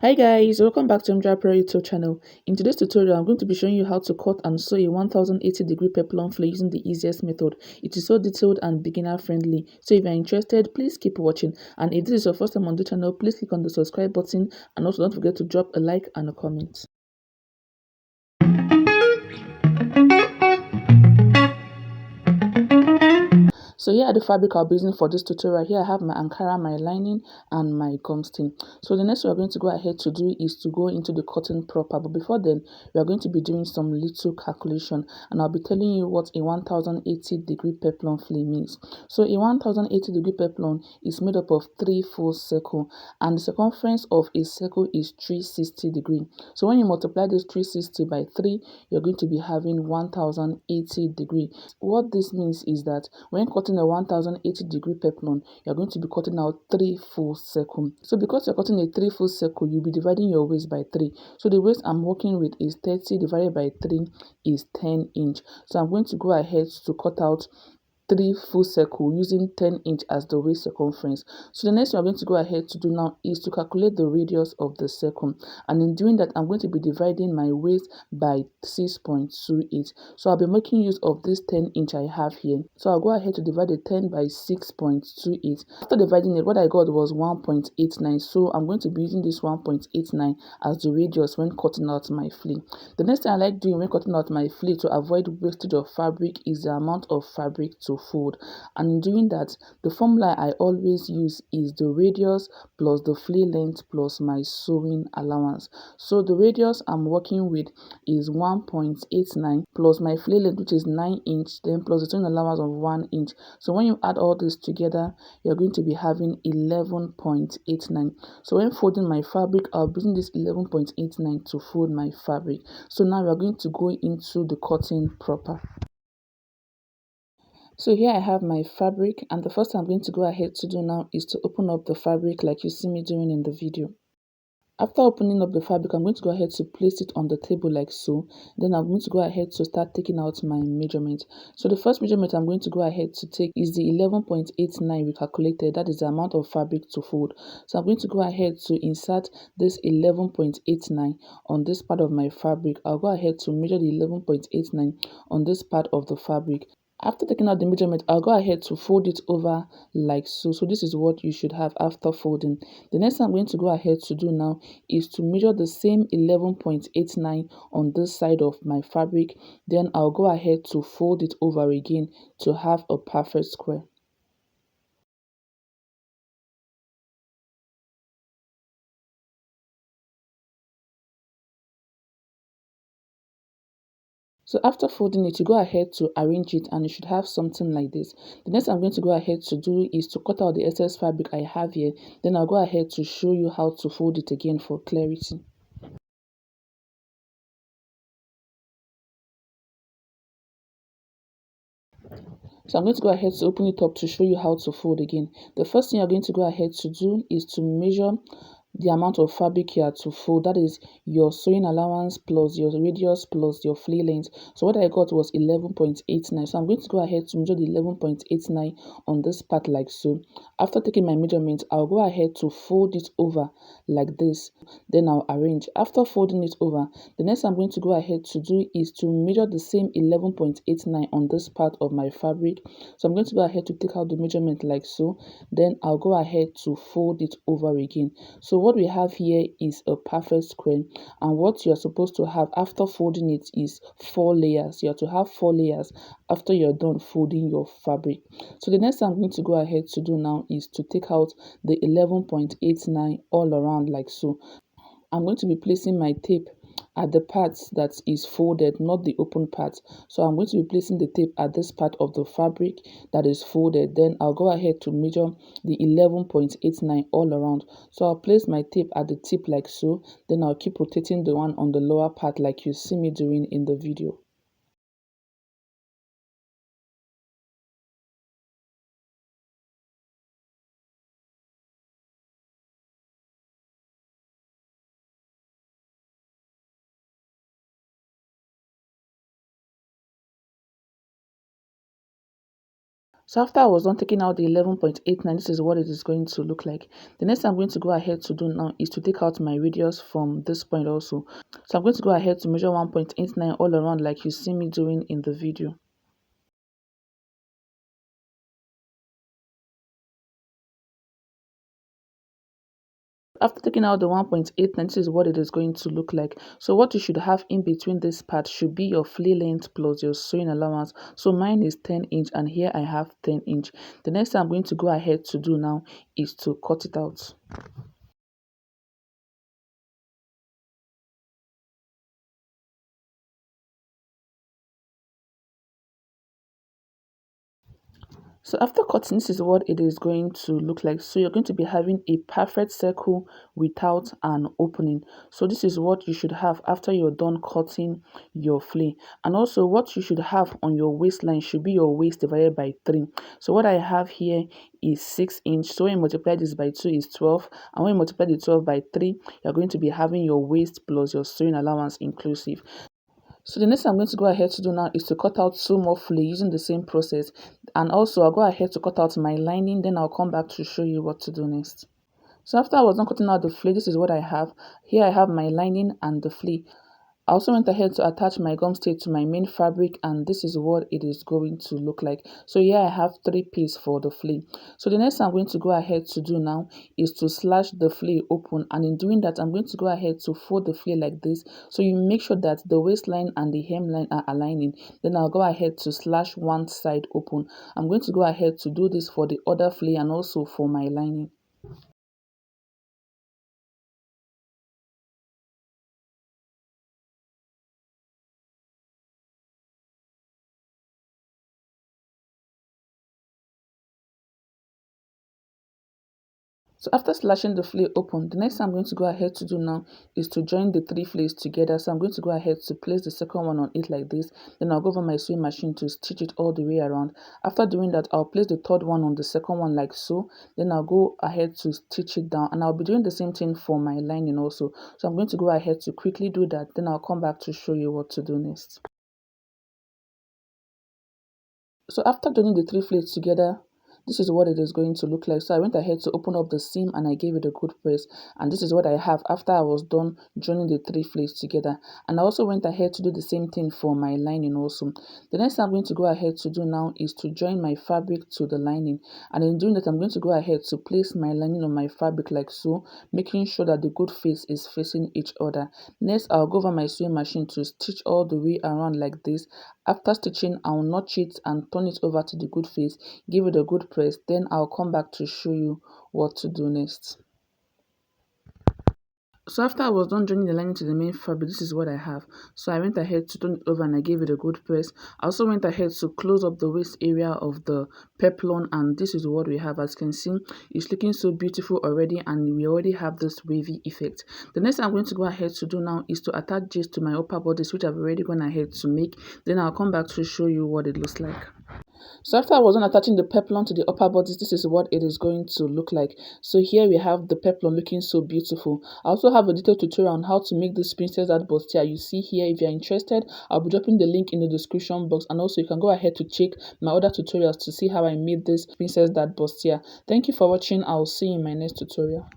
Hi guys, welcome back to MJPro YouTube channel. In today's tutorial, I'm going to be showing you how to cut and sew a 1080-degree peplum flare using the easiest method. It is so detailed and beginner friendly. So if you're interested, please keep watching. And if this is your first time on the channel, please click on the subscribe button and also don't forget to drop a like and a comment. So here are the fabric I'll be using for this tutorial. Here I have my Ankara, my lining and my gum stain. So the next we're going to go ahead to do is to go into the cutting proper. But before then, we are going to be doing some little calculation and I'll be telling you what a 1080-degree peplum flare means. So a 1080-degree peplum is made up of 3 full circles and the circumference of a circle is 360 degrees. So when you multiply this 360 by 3, you're going to be having 1080 degrees. What this means is that when cutting a 1080-degree peplum, you're going to be cutting out 3 full circles. So because you're cutting a 3 full circle, you'll be dividing your waist by 3. So the waist I'm working with is 30 divided by 3 is 10 inch. So I'm going to go ahead to cut out 3 full circle using 10 inch as the waist circumference. So the next thing I'm going to go ahead to do now is to calculate the radius of the circle, and in doing that I'm going to be dividing my waist by 6.28. So I'll be making use of this 10 inch I have here. So I'll go ahead to divide the 10 by 6.28. After dividing it, what I got was 1.89. So I'm going to be using this 1.89 as the radius when cutting out my flare. The next thing I like doing when cutting out my flare to avoid wastage of fabric is the amount of fabric to fold, and in doing that the formula I always use is the radius plus the flare length plus my sewing allowance. So the radius I'm working with is 1.89 plus my flare length, which is 9 inch, then plus the sewing allowance of 1 inch. So when you add all this together, you're going to be having 11.89. So when folding my fabric, I'll be using this 11.89 to fold my fabric. So now we're going to go into the cutting proper. So here I have my fabric, and the first thing I'm going to go ahead to do now is to open up the fabric like you see me doing in the video. After opening up the fabric, I'm going to go ahead to place it on the table like so. Then I'm going to go ahead to start taking out my measurement. So the first measurement I'm going to go ahead to take is the 11.89 we calculated. That is the amount of fabric to fold. So I'm going to go ahead to insert this 11.89 on this part of my fabric. I'll go ahead to measure the 11.89 on this part of the fabric. After taking out the measurement, I'll go ahead to fold it over like so. So this is what you should have after folding. The next thing I'm going to go ahead to do now is to measure the same 11.89 on this side of my fabric. Then I'll go ahead to fold it over again to have a perfect square. So after folding it, you go ahead to arrange it and you should have something like this. The next I'm going to go ahead to do is to cut out the excess fabric I have here. Then I'll go ahead to show you how to fold it again for clarity. So I'm going to go ahead to open it up to show you how to fold again. The first thing you're going to go ahead to do is to measure the amount of fabric you are to fold. That is your sewing allowance plus your radius plus your flare length. So what I got was 11.89. So I'm going to go ahead to measure the 11.89 on this part like so. After taking my measurement, I'll go ahead to fold it over like this. Then I'll arrange. After folding it over, the next I'm going to go ahead to do is to measure the same 11.89 on this part of my fabric. So I'm going to go ahead to take out the measurement like so. Then I'll go ahead to fold it over again. So what we have here is a perfect square, and what you're supposed to have after folding it is 4 layers. You have to have 4 layers after you're done folding your fabric. So the next thing I'm going to go ahead to do now is to take out the 11.89 all around like so. I'm going to be placing my tape at the part that is folded, not the open part. So I'm going to be placing the tape at this part of the fabric that is folded. Then I'll go ahead to measure the 11.89 all around. So I'll place my tape at the tip like so. Then I'll keep rotating the one on the lower part like you see me doing in the video. So after I was done taking out the 11.89, this is what it is going to look like. The next thing I'm going to go ahead to do now is to take out my radius from this point also. So I'm going to go ahead to measure 1.89 all around like you see me doing in the video. After taking out the 1.89, this is what it is going to look like. So what you should have in between this part should be your flea length plus your sewing allowance. So mine is 10 inch and here I have 10 inch. The next thing I'm going to go ahead to do now is to cut it out. So after cutting, this is what it is going to look like. So you're going to be having a perfect circle without an opening. So this is what you should have after you're done cutting your flea. And also what you should have on your waistline should be your waist divided by 3. So what I have here is 6 inch. So when you multiply this by 2 is 12. And when you multiply the 12 by 3, you're going to be having your waist plus your sewing allowance inclusive. So the next thing I'm going to go ahead to do now is to cut out 2 more flea using the same process. And also I'll go ahead to cut out my lining, then I'll come back to show you what to do next. So after I was done cutting out the flea, this is what I have. Here I have my lining and the flea. I also went ahead to attach my gum stay to my main fabric, and this is what it is going to look like. So here I have 3 pieces for the flea. So the next thing I'm going to go ahead to do now is to slash the flea open, and in doing that I'm going to go ahead to fold the flea like this. So you make sure that the waistline and the hemline are aligning. Then I'll go ahead to slash one side open. I'm going to go ahead to do this for the other flea and also for my lining. So after slashing the flea open, the next thing I'm going to go ahead to do now is to join the 3 fleas together. So I'm going to go ahead to place the second one on it like this. Then I'll go over my sewing machine to stitch it all the way around. After doing that, I'll place the third one on the second one like so. Then I'll go ahead to stitch it down, and I'll be doing the same thing for my lining also. So I'm going to go ahead to quickly do that. Then I'll come back to show you what to do next. So after joining the 3 fleas together, this is what it is going to look like. So I went ahead to open up the seam and I gave it a good press, and this is what I have after I was done joining the 3 fleas together. And I also went ahead to do the same thing for my lining also. The next thing I'm going to go ahead to do now is to join my fabric to the lining, and in doing that I'm going to go ahead to place my lining on my fabric like so, making sure that the good face is facing each other. Next I'll go over my sewing machine to stitch all the way around like this. After stitching, I'll notch it and turn it over to the good face, give it a good press, then I'll come back to show you what to do next. So after I was done joining the lining to the main fabric, this is what I have. So I went ahead to turn it over and I gave it a good press. I also went ahead to close up the waist area of the peplum, and this is what we have. As you can see, it's looking so beautiful already, and we already have this wavy effect. The next thing I'm going to go ahead to do now is to attach this to my upper bodice, which I've already gone ahead to make. Then I'll come back to show you what it looks like. So after I was done attaching the peplum to the upper bodice, this is what it is going to look like. So here we have the peplum looking so beautiful. I also have a detailed tutorial on how to make this princess at Bustier. You see here, if you're interested, I'll be dropping the link in the description box, and also you can go ahead to check my other tutorials to see how I made this princess that Bustier. Thank you for watching. I'll see you in my next tutorial.